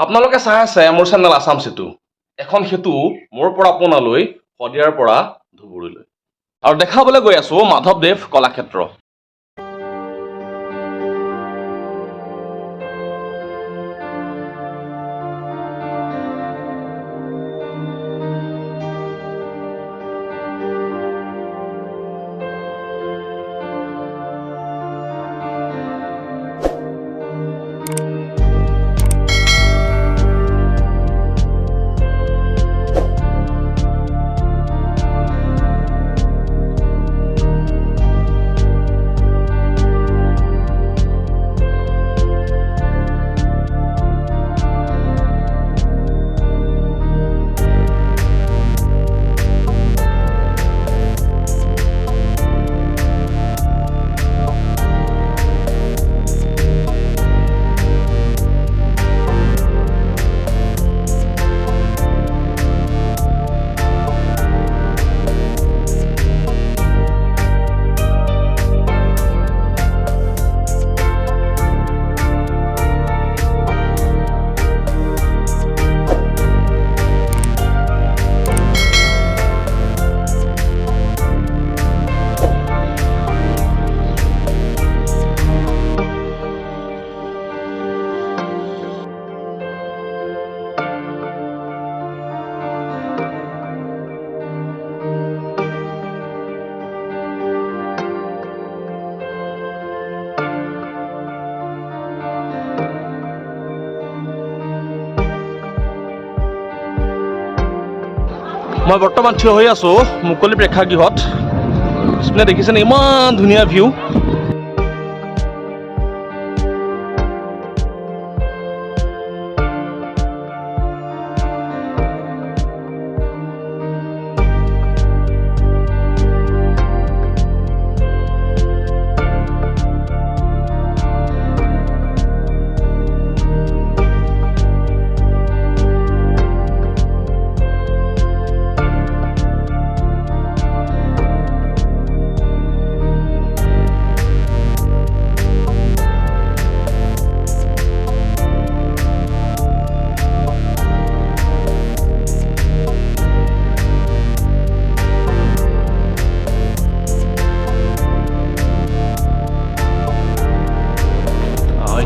আপোনালোকে চাই আছে মোৰ চেনেল আছাম সেতু। এখন সেতু মোৰ পৰা আপোনালৈ শদিয়াৰ পৰা ধুবুৰীলৈ। আৰু দেখাবলৈ গৈ আছো মাধৱদেৱ কলাক্ষেত্ৰ। মই বৰ্তমান থিয় হৈ আছো মুকলি প্ৰেক্ষাগৃহত। পিছপিনে দেখিছেনে ইমান ধুনীয়া ভিউ।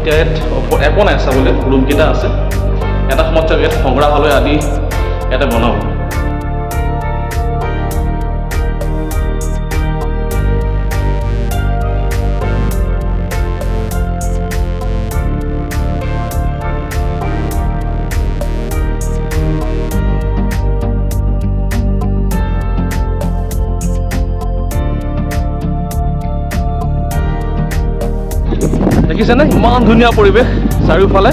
এতিয়া ইয়াত একো নাই চাবলৈ, ৰুমকেইটা আছে। এটা সময়ত চাগে ইয়াত সংগ্ৰহালয় আদি ইয়াতে বনাব। দেখিছেনে ইমান ধুনীয়া পৰিৱেশ, চাৰিওফালে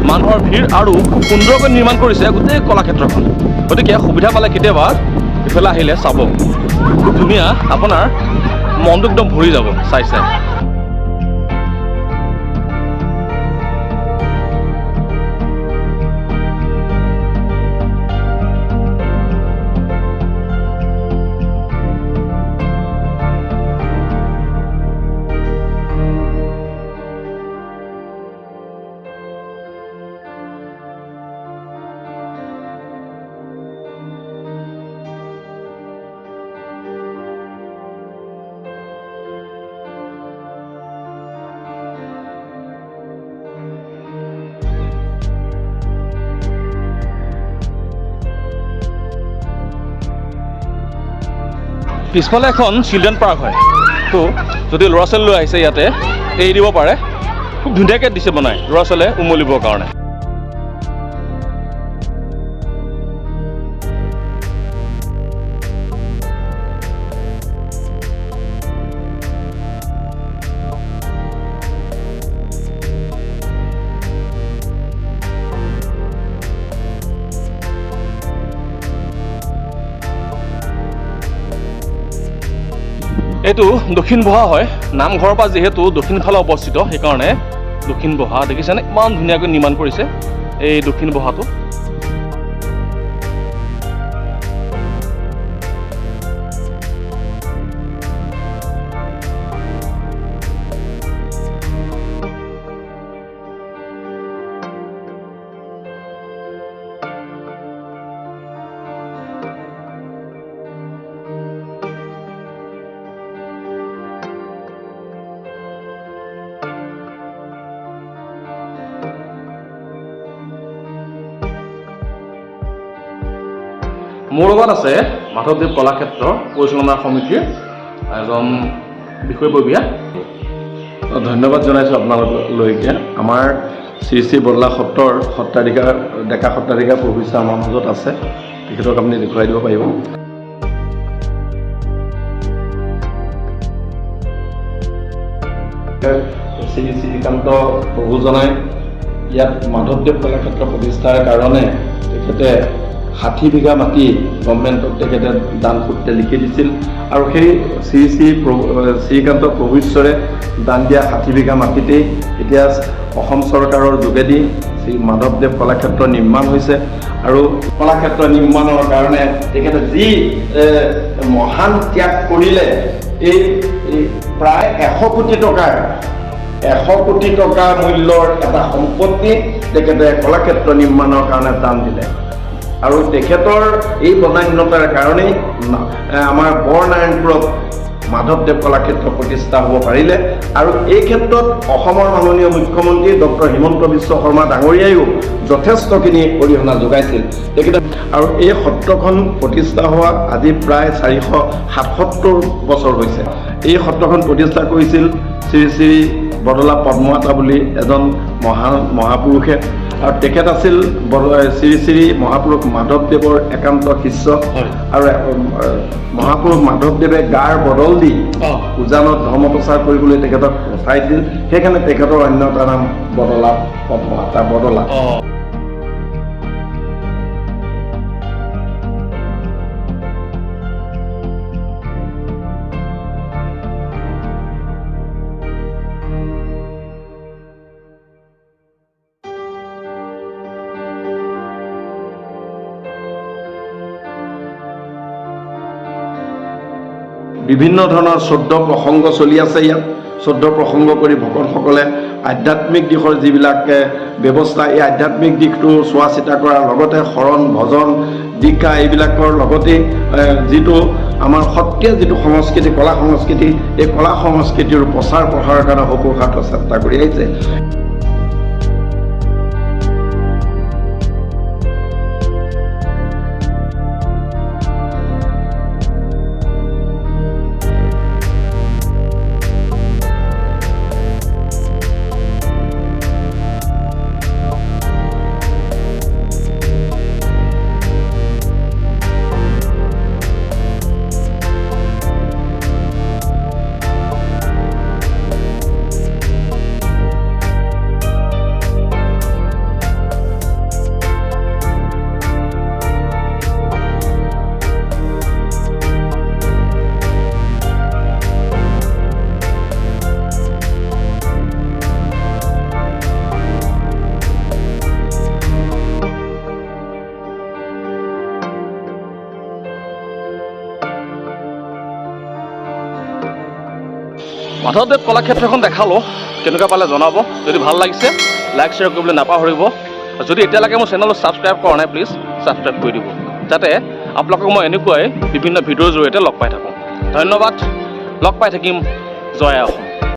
মানুহৰ ভিৰ আৰু খুব সুন্দৰকৈ নিৰ্মাণ কৰিছে গোটেই কলাক্ষেত্ৰখন। গতিকে সুবিধা পালে কেতিয়াবা ইফালে আহিলে চাব, খুব ধুনীয়া, আপোনাৰ মনটো একদম ভৰি যাব চাই চাই। পিছফালে এখন চিলড্ৰেন পাৰ্ক হয়, তো যদি ল'ৰা ছোৱালী লৈ আহিছে ইয়াতে এৰি দিব পাৰে। খুব ধুনীয়াকৈ দিছে বনাই ল'ৰা ছোৱালীয়ে উমলিবৰ কাৰণে। এইটো দক্ষিণ বহা হয়, নামঘৰৰ পৰা যিহেতু দক্ষিণ ফালে অৱস্থিত সেইকাৰণে দক্ষিণ বহা। দেখিছেনে ইমান ধুনীয়াকৈ নিৰ্মাণ কৰিছে এই দক্ষিণ বহাটো। মোৰ লগত আছে মাধৱদেৱ কলাক্ষেত্ৰ পৰিচালনা সমিতিৰ এজন বিষয়ববীয়া। ধন্যবাদ জনাইছোঁ আপোনালোকলৈকে। আমাৰ শ্ৰী শ্ৰী বদলা সত্ৰৰ সত্ৰাধিকাৰ ডেকা সত্ৰাধিকাৰ প্ৰভু আমাৰ মাজত আছে, তেখেতক আপুনি দেখুৱাই দিব পাৰিব। শ্ৰী শ্ৰীকান্ত প্ৰভুজনাই ইয়াত মাধৱদেৱ কলাক্ষেত্ৰ প্ৰতিষ্ঠাৰ কাৰণে তেখেতে 60 বিঘা মাটি গভৰ্ণমেণ্টক তেখেতে দান সূত্ৰে লিখি দিছিল, আৰু সেই শ্ৰী শ্ৰী শ্ৰীকান্ত প্ৰভু ঈশ্বৰে দান দিয়া 60 বিঘা মাটিতেই এতিয়া অসম চৰকাৰৰ যোগেদি শ্ৰী মাধৱদেৱ কলাক্ষেত্ৰ নিৰ্মাণ হৈছে। আৰু কলাক্ষেত্ৰ নিৰ্মাণৰ কাৰণে তেখেতে যি মহান ত্যাগ কৰিলে, এই প্ৰায় 100 কোটি টকা মূল্যৰ এটা সম্পত্তি তেখেতে কলাক্ষেত্ৰ নিৰ্মাণৰ কাৰণে দান দিলে। আৰু তেখেতৰ এই বদান্যতাৰ কাৰণেই আমাৰ বৰনাৰায়ণপুৰত মাধৱদেৱ কলাক্ষেত্ৰ প্ৰতিষ্ঠা হ'ব পাৰিলে। আৰু এই ক্ষেত্ৰত অসমৰ মাননীয় মুখ্যমন্ত্ৰী ডক্টৰ হিমন্ত বিশ্ব শৰ্মা ডাঙৰীয়াইও যথেষ্টখিনি অৰিহণা যোগাইছিল তেখেতে। আৰু এই সত্ৰখন প্ৰতিষ্ঠা হোৱা আজি প্ৰায় 477 বছৰ হৈছে। এই সত্ৰখন প্ৰতিষ্ঠা কৰিছিল শ্ৰী শ্ৰী বদলা পদ্মতা বুলি এজন মহাপুৰুষে, আৰু তেখেত আছিল শ্ৰী শ্ৰী মহাপুৰুষ মাধৱদেৱৰ একান্ত শিষ্য। আৰু মহাপুৰুষ মাধৱদেৱে গাৰ বদল দি উজানত ধৰ্ম প্ৰচাৰ কৰিবলৈ তেখেতক পঠাইছিল, সেইকাৰণে তেখেতৰ অন্য এটা নাম বদলা পদ্মতা বদলা। বিভিন্ন ধৰণৰ 14 প্ৰসংগ চলি আছে ইয়াত। 14 প্ৰসংগ কৰি ভকতসকলে আধ্যাত্মিক দিশৰ যিবিলাক ব্যৱস্থা, এই আধ্যাত্মিক দিশটো চোৱা চিতা কৰাৰ লগতে শৰণ ভজন দীক্ষা এইবিলাকৰ লগতে যিটো আমাৰ সত্ৰীয়া যিটো সংস্কৃতি, কলা সংস্কৃতি, এই কলা সংস্কৃতিৰ প্ৰচাৰ প্ৰসাৰৰ কাৰণে সপোষাৰ্থ চেষ্টা কৰি আহিছে। মাধৱদেৱ কলাক্ষেত্ৰখন দেখালোঁ, কেনেকুৱা পালে জনাব। যদি ভাল লাগিছে লাইক শ্বেয়াৰ কৰিবলৈ নাপাহৰিব। যদি এতিয়ালৈকে মোৰ চেনেলটো ছাবস্ক্ৰাইব কৰা নাই, প্লিজ ছাবস্ক্ৰাইব কৰি দিব, যাতে আপোনালোকক মই এনেকুৱাই বিভিন্ন ভিডিঅ'ৰ জৰিয়তে লগ পাই থাকোঁ। ধন্যবাদ, লগ পাই থাকিম। জয় অসম।